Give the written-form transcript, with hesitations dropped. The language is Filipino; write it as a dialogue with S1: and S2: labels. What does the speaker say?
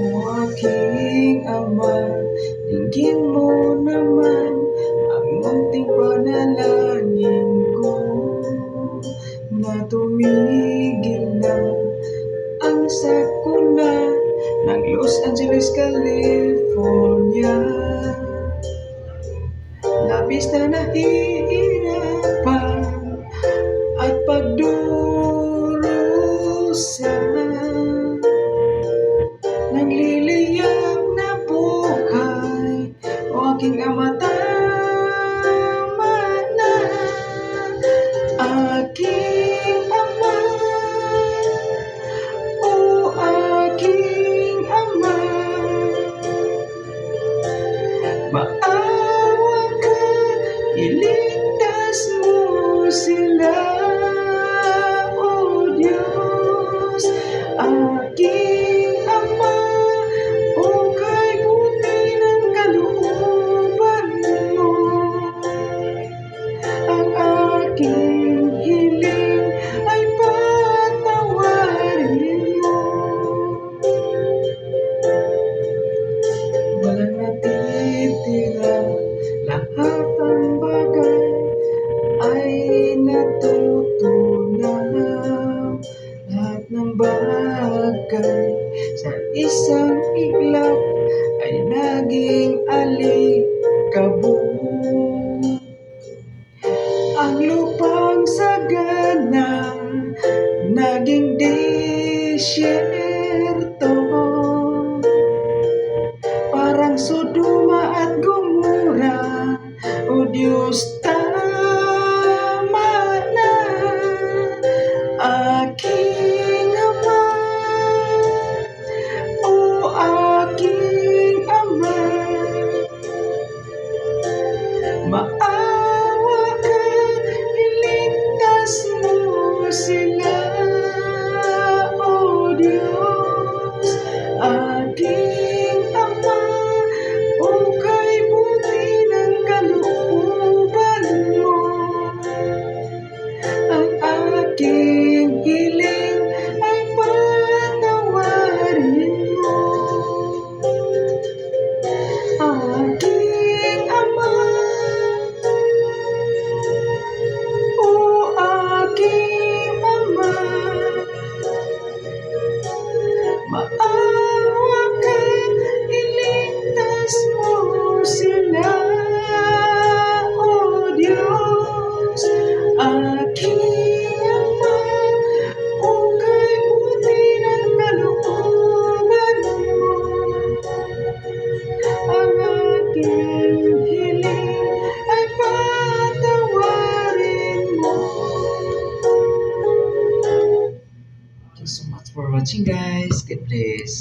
S1: O aking Ama, dinggin mo naman ang munting panalangin ko, na tumigil na ang sakuna ng Los Angeles, California. Labis na nahihirapan at pagdurusa, nagliliyab na buhay. O aking Ama, tama na. Aking Ama, o aking Ama, maawa ka, iligtas mo sila, o Diyos. Aking Ama, hukay buti ng kalooban mo. Ang aking hiling ay patawarin mo. Walang natitira, lahat ang bagay ay natutunaw. Lahat ng bagay sa isang iglap ay naging alikabok. Ang lupang sagana naging disyerto, parang Sodoma at Gomora. O Diyos, tama na. Aking Ama, o aking Ama, maawa ka, iligtas mo sila, o Diyos. Aking Ama, hukay buti ng kalooban mo. Ang aking hiling ay patawarin mo. Aking Ama, o aking Ama, maawa ka, iligtas mo sila, o Diyos. Aking Ama, hukay buti ng kalooban mo. Ang aking hiling ay patawarin mo. Thank you so much for watching, guys. God bless.